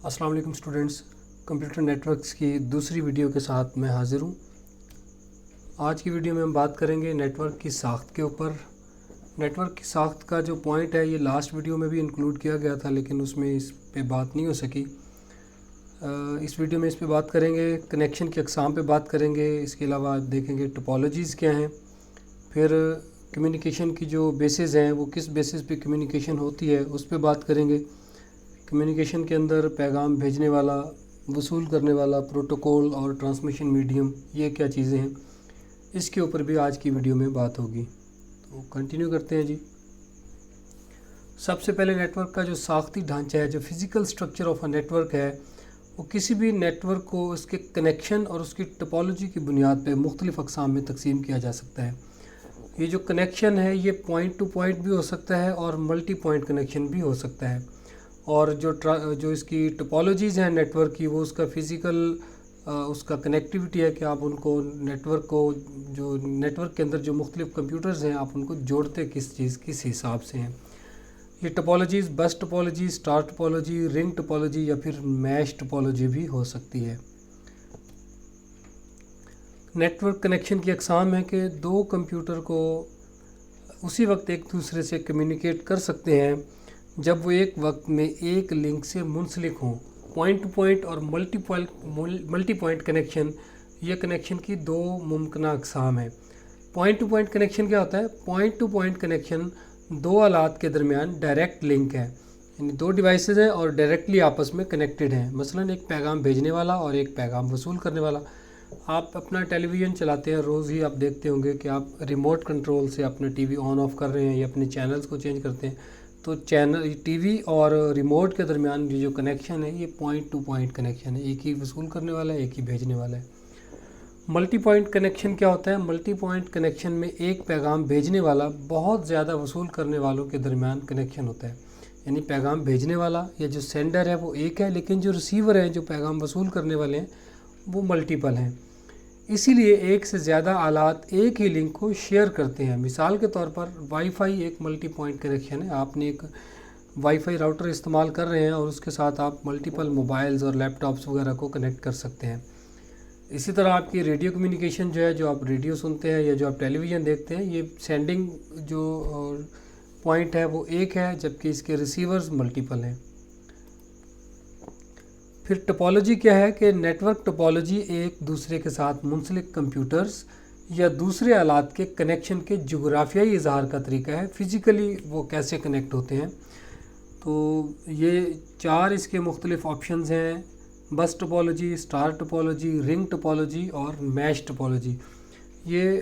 السلام علیکم students, computer networks کی دوسری ویڈیو کے ساتھ میں حاضر ہوں۔ آج کی ویڈیو میں ہم بات کریں گے نیٹ ورک کی ساخت کے اوپر۔ نیٹ ورک کی ساخت کا جو پوائنٹ ہے یہ لاسٹ ویڈیو میں بھی انکلوڈ کیا گیا تھا، لیکن اس میں اس پہ بات نہیں ہو سکی۔ اس ویڈیو میں اس پہ بات کریں گے، کنیکشن کی اقسام پہ بات کریں گے، اس کے علاوہ دیکھیں گے ٹپالوجیز کیا ہیں، پھر کمیونیکیشن کی جو بیسز ہیں وہ کس بیسز پہ کمیونیکیشن ہوتی ہے اس پہ بات کریں گے۔ کمیونیکیشن کے اندر پیغام بھیجنے والا، وصول کرنے والا، پروٹوکول اور ٹرانسمیشن میڈیم، یہ کیا چیزیں ہیں، اس کے اوپر بھی آج کی ویڈیو میں بات ہوگی۔ تو کنٹینیو کرتے ہیں جی۔ سب سے پہلے نیٹ ورک کا جو ساختی ڈھانچہ ہے، جو physical structure of a network ہے، وہ کسی بھی نیٹ ورک کو اس کے کنیکشن اور اس کی ٹپالوجی کی بنیاد پہ مختلف اقسام میں تقسیم کیا جا سکتا ہے۔ یہ جو کنیکشن ہے یہ پوائنٹ ٹو پوائنٹ بھی ہو سکتا ہے اور ملٹی پوائنٹ کنیکشن بھی ہو سکتا ہے، اور جو اس کی ٹپالوجیز ہیں نیٹ ورک کی، وہ اس کا فزیکل اس کا کنیکٹیوٹی ہے کہ آپ ان کو نیٹ ورک کو، جو نیٹ ورک کے اندر جو مختلف کمپیوٹرز ہیں، آپ ان کو جوڑتے کس حساب سے ہیں۔ یہ topologies bus topology, star topology, ring topology یا پھر میش ٹپالوجی بھی ہو سکتی ہے۔ نیٹ ورک کنیکشن کی اقسام ہے کہ دو کمپیوٹر کو اسی وقت ایک دوسرے سے کمیونیکیٹ کر سکتے ہیں جب وہ ایک وقت میں ایک لنک سے منسلک ہوں۔ پوائنٹ ٹو پوائنٹ اور ملٹی پوائنٹ کنیکشن، یہ کنیکشن کی دو ممکنہ اقسام ہیں۔ پوائنٹ ٹو پوائنٹ کنیکشن کیا ہوتا ہے؟ پوائنٹ ٹو پوائنٹ کنیکشن دو آلات کے درمیان ڈائریکٹ لنک ہے، یعنی دو ڈیوائسز ہیں اور ڈائریکٹلی آپس میں کنیکٹڈ ہیں۔ مثلا ایک پیغام بھیجنے والا اور ایک پیغام وصول کرنے والا۔ آپ اپنا ٹیلی ویژن چلاتے ہیں، روز ہی آپ دیکھتے ہوں گے کہ آپ ریموٹ کنٹرول سے اپنا ٹی وی آن آف کر رہے ہیں یا اپنے چینلز کو چینج کرتے ہیں، تو ٹی وی اور ریموٹ کے درمیان جو کنیکشن ہے یہ پوائنٹ ٹو پوائنٹ کنیکشن ہے، ایک ہی وصول کرنے والا ہے، ایک ہی بھیجنے والا ہے۔ ملٹی پوائنٹ کنیکشن کیا ہوتا ہے؟ ملٹی پوائنٹ کنیکشن میں ایک پیغام بھیجنے والا بہت زیادہ وصول کرنے والوں کے درمیان کنیکشن ہوتا ہے، یعنی پیغام بھیجنے والا یا جو سینڈر ہے وہ ایک ہے، لیکن جو ریسیور ہیں، جو پیغام وصول کرنے والے ہیں، وہ ملٹیپل ہیں۔ اسی لیے ایک سے زیادہ آلات ایک ہی لنک کو شیئر کرتے ہیں۔ مثال کے طور پر وائی فائی ایک ملٹی پوائنٹ کنیکشن ہے۔ آپ نے ایک وائی فائی راؤٹر استعمال کر رہے ہیں اور اس کے ساتھ آپ ملٹیپل موبائلز اور لیپ ٹاپس وغیرہ کو کنیکٹ کر سکتے ہیں۔ اسی طرح آپ کی ریڈیو کمیونیکیشن جو ہے، جو آپ ریڈیو سنتے ہیں یا جو آپ ٹیلی ویژن دیکھتے ہیں، یہ سینڈنگ جو پوائنٹ ہے وہ ایک ہے، جبکہ اس کے ریسیورز ملٹیپل ہیں۔ پھر ٹپالوجی کیا ہے کہ نیٹ ورک ٹپالوجی ایک دوسرے کے ساتھ منسلک کمپیوٹرز یا دوسرے آلات کے کنیکشن کے جغرافیائی اظہار کا طریقہ ہے، فزیکلی وہ کیسے کنیکٹ ہوتے ہیں۔ تو یہ چار اس کے مختلف آپشنز ہیں: bus topology, star topology, ring topology اور میش ٹپالوجی۔ یہ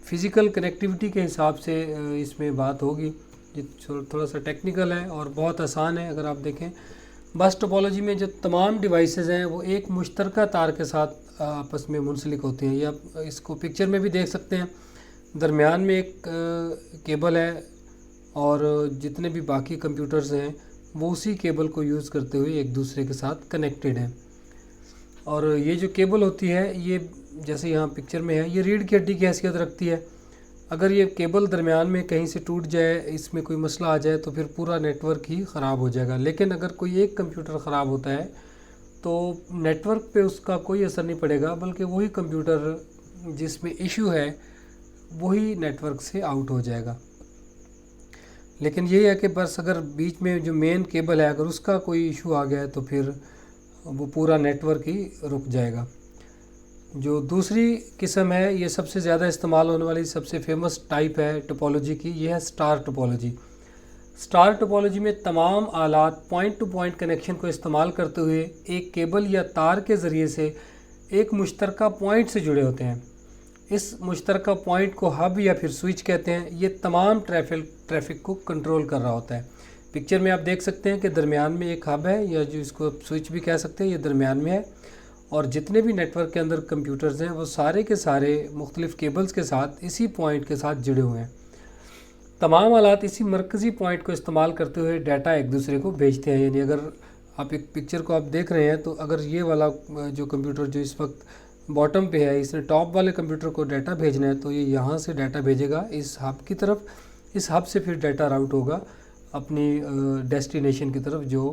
فزیکل کنیکٹیوٹی کے حساب سے اس میں بات ہوگی، یہ تھوڑا سا ٹیکنیکل ہے اور بہت آسان ہے۔ اگر آپ دیکھیں بس ٹپالوجی میں جو تمام ڈیوائسز ہیں وہ ایک مشترکہ تار کے ساتھ آپس میں منسلک ہوتے ہیں، یا اس کو پکچر میں بھی دیکھ سکتے ہیں۔ درمیان میں ایک کیبل ہے اور جتنے بھی باقی کمپیوٹرز ہیں وہ اسی کیبل کو یوز کرتے ہوئے ایک دوسرے کے ساتھ کنیکٹڈ ہیں۔ اور یہ جو کیبل ہوتی ہے، یہ جیسے یہاں پکچر میں ہے، یہ ریڑھ کی ہڈی کی حیثیت رکھتی ہے۔ اگر یہ کیبل درمیان میں کہیں سے ٹوٹ جائے، اس میں کوئی مسئلہ آ جائے، تو پھر پورا نیٹ ورک ہی خراب ہو جائے گا۔ لیکن اگر کوئی ایک کمپیوٹر خراب ہوتا ہے تو نیٹ ورک پہ اس کا کوئی اثر نہیں پڑے گا، بلکہ وہی کمپیوٹر جس میں ایشو ہے وہی نیٹ ورک سے آؤٹ ہو جائے گا۔ لیکن یہ ہے کہ بس اگر بیچ میں جو مین کیبل ہے، اگر اس کا کوئی ایشو آ گیا ہے تو پھر وہ پورا نیٹ ورک ہی رک جائے گا۔ جو دوسری قسم ہے، یہ سب سے زیادہ استعمال ہونے والی سب سے فیمس ٹائپ ہے ٹپالوجی کی، یہ ہے اسٹار ٹپالوجی۔ اسٹار ٹپالوجی میں تمام آلات پوائنٹ ٹو پوائنٹ کنیکشن کو استعمال کرتے ہوئے ایک کیبل یا تار کے ذریعے سے ایک مشترکہ پوائنٹ سے جڑے ہوتے ہیں۔ اس مشترکہ پوائنٹ کو ہب یا پھر سوئچ کہتے ہیں۔ یہ تمام ٹریفک کو کنٹرول کر رہا ہوتا ہے۔ پکچر میں آپ دیکھ سکتے ہیں کہ درمیان میں ایک ہب ہے، یا جو اس کو سوئچ بھی کہہ سکتے ہیں، یہ درمیان میں ہے، اور جتنے بھی نیٹ ورک کے اندر کمپیوٹرز ہیں وہ سارے کے سارے مختلف کیبلز کے ساتھ اسی پوائنٹ کے ساتھ جڑے ہوئے ہیں۔ تمام آلات اسی مرکزی پوائنٹ کو استعمال کرتے ہوئے ڈیٹا ایک دوسرے کو بھیجتے ہیں۔ یعنی اگر آپ ایک پکچر کو آپ دیکھ رہے ہیں، تو اگر یہ والا جو کمپیوٹر جو اس وقت باٹم پہ ہے، اس نے ٹاپ والے کمپیوٹر کو ڈیٹا بھیجنا ہے، تو یہ یہاں سے ڈیٹا بھیجے گا اس ہب کی طرف، اس ہب سے پھر ڈیٹا راؤٹ ہوگا اپنی ڈیسٹینیشن کی طرف، جو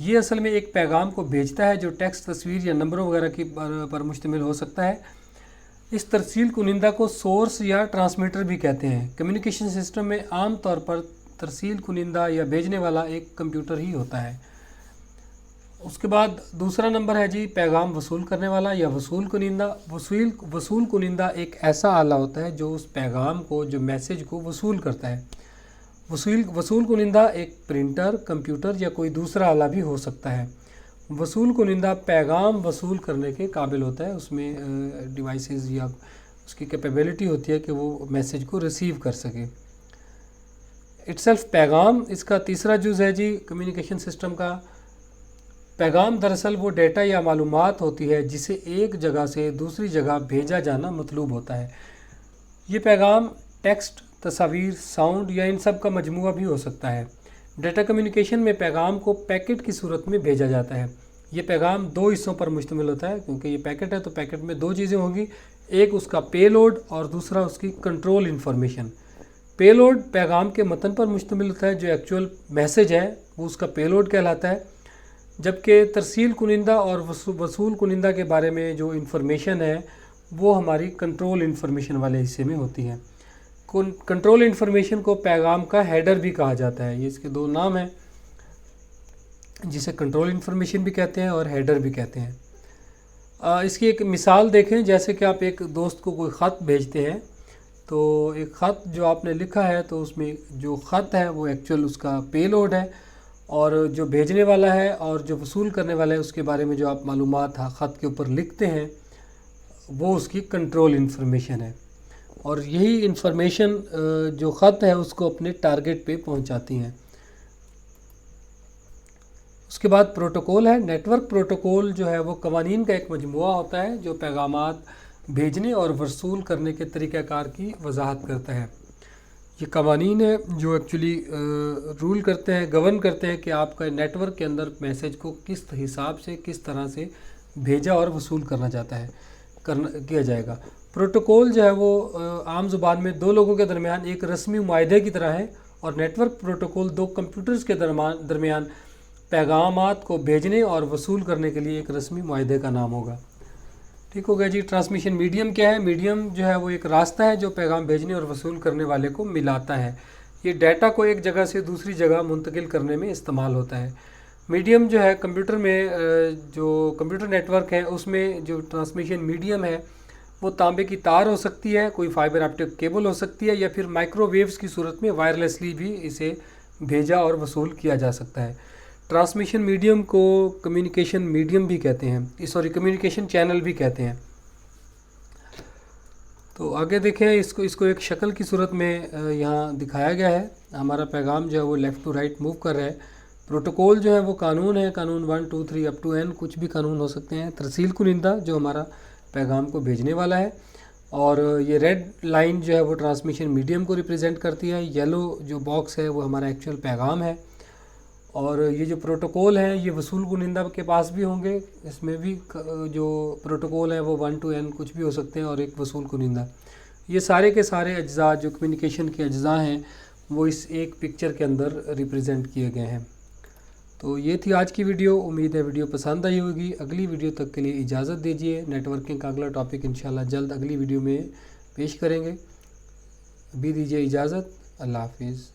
یہ اصل میں ایک پیغام کو بھیجتا ہے جو ٹیکسٹ، تصویر یا نمبروں وغیرہ کی پر مشتمل ہو سکتا ہے۔ اس ترسیل کنندہ کو سورس یا ٹرانسمیٹر بھی کہتے ہیں۔ کمیونیکیشن سسٹم میں عام طور پر ترسیل کنندہ یا بھیجنے والا ایک کمپیوٹر ہی ہوتا ہے۔ اس کے بعد دوسرا نمبر ہے جی پیغام وصول کرنے والا یا وصول کنندہ۔ وصول کنندہ ایک ایسا آلہ ہوتا ہے جو اس پیغام کو، جو میسج کو وصول کرتا ہے۔ وصول کنندہ ایک پرنٹر، کمپیوٹر یا کوئی دوسرا آلہ بھی ہو سکتا ہے۔ وصول کنندہ پیغام وصول کرنے کے قابل ہوتا ہے، اس میں ڈیوائسز یا اس کی کیپیبلٹی ہوتی ہے کہ وہ میسج کو ریسیو کر سکے۔ اٹسیلف پیغام اس کا تیسرا جز ہے جی کمیونیکیشن سسٹم کا۔ پیغام دراصل وہ ڈیٹا یا معلومات ہوتی ہے جسے ایک جگہ سے دوسری جگہ بھیجا جانا مطلوب ہوتا ہے۔ یہ پیغام ٹیکسٹ، تصاویر، ساؤنڈ یا ان سب کا مجموعہ بھی ہو سکتا ہے۔ ڈیٹا کمیونیکیشن میں پیغام کو پیکٹ کی صورت میں بھیجا جاتا ہے۔ یہ پیغام دو حصوں پر مشتمل ہوتا ہے، کیونکہ یہ پیکٹ ہے تو پیکٹ میں دو چیزیں ہوں گی، ایک اس کا پے لوڈ اور دوسرا اس کی کنٹرول انفارمیشن۔ پے لوڈ پیغام کے متن پر مشتمل ہوتا ہے، جو ایکچوئل میسج ہے وہ اس کا پے لوڈ کہلاتا ہے، جبکہ ترسیل کنندہ اور وصول کنندہ کے بارے میں جو انفارمیشن ہے وہ ہماری کنٹرول انفارمیشن والے حصے میں ہوتی ہے۔ کنٹرول انفارمیشن کو پیغام کا ہیڈر بھی کہا جاتا ہے۔ یہ اس کے دو نام ہیں، جسے کنٹرول انفارمیشن بھی کہتے ہیں اور ہیڈر بھی کہتے ہیں۔ اس کی ایک مثال دیکھیں، جیسے کہ آپ ایک دوست کو کوئی خط بھیجتے ہیں، تو ایک خط جو آپ نے لکھا ہے تو اس میں جو خط ہے وہ ایکچوئل اس کا پے لوڈ ہے، اور جو بھیجنے والا ہے اور جو وصول کرنے والا ہے اس کے بارے میں جو آپ معلومات خط کے اوپر لکھتے ہیں وہ اس کی کنٹرول انفارمیشن ہے، اور یہی انفارمیشن جو خط ہے اس کو اپنے ٹارگٹ پہ پہنچاتی ہیں۔ اس کے بعد پروٹوکول ہے۔ نیٹ ورک پروٹوکول جو ہے وہ قوانین کا ایک مجموعہ ہوتا ہے جو پیغامات بھیجنے اور وصول کرنے کے طریقہ کار کی وضاحت کرتا ہے۔ یہ قوانین ہے جو ایکچولی رول کرتے ہیں، گورن کرتے ہیں کہ آپ کا نیٹ ورک کے اندر میسج کو کس حساب سے، کس طرح سے بھیجا اور وصول کیا جائے گا۔ پروٹوکول جو ہے وہ عام زبان میں دو لوگوں کے درمیان ایک رسمی معاہدے کی طرح ہے، اور نیٹ ورک پروٹوکول دو کمپیوٹرز کے درمیان پیغامات کو بھیجنے اور وصول کرنے کے لیے ایک رسمی معاہدے کا نام ہوگا۔ ٹھیک ہو گیا جی۔ ٹرانسمیشن میڈیم کیا ہے؟ میڈیم جو ہے وہ ایک راستہ ہے جو پیغام بھیجنے اور وصول کرنے والے کو ملاتا ہے۔ یہ ڈیٹا کو ایک جگہ سے دوسری جگہ منتقل کرنے میں استعمال ہوتا ہے۔ میڈیم جو ہے کمپیوٹر میں، جو کمپیوٹر نیٹ ورک ہے اس میں جو ٹرانسمیشن میڈیم ہے وہ تانبے کی تار ہو سکتی ہے، کوئی فائبر آپٹک کیبل ہو سکتی ہے، یا پھر مائکرو ویوز کی صورت میں وائرلیسلی بھی اسے بھیجا اور وصول کیا جا سکتا ہے۔ ٹرانسمیشن میڈیم کو کمیونیکیشن میڈیم بھی کہتے ہیں، کمیونیکیشن چینل بھی کہتے ہیں۔ تو آگے دیکھیں، اس کو ایک شکل کی صورت میں یہاں دکھایا گیا ہے۔ ہمارا پیغام جو ہے وہ لیفٹ ٹو رائٹ موو کر رہا ہے۔ پروٹوکول جو ہے وہ قانون ہے، قانون 1 2 3 اپ ٹو n، کچھ بھی قانون ہو سکتے ہیں۔ ترسیل کنندہ جو ہمارا پیغام کو بھیجنے والا ہے، اور یہ ریڈ لائن جو ہے وہ ٹرانسمیشن میڈیم کو ریپرزینٹ کرتی ہے، یلو جو باکس ہے وہ ہمارا ایکچوئل پیغام ہے، اور یہ جو پروٹوکول ہیں یہ وصول کنندہ کے پاس بھی ہوں گے، اس میں بھی جو پروٹوکول ہیں وہ 1 to n کچھ بھی ہو سکتے ہیں، اور ایک وصول کنندہ۔ یہ سارے کے سارے اجزاء جو کمیونیکیشن کے اجزاء ہیں وہ اس ایک پکچر کے اندر ریپرزینٹ کیے گئے ہیں۔ تو یہ تھی آج کی ویڈیو، امید ہے ویڈیو پسند آئی ہوگی۔ اگلی ویڈیو تک کے لیے اجازت دیجیے، نیٹ ورکنگ کا اگلا ٹاپک انشاءاللہ جلد اگلی ویڈیو میں پیش کریں گے۔ ابھی دیجیے اجازت، اللہ حافظ۔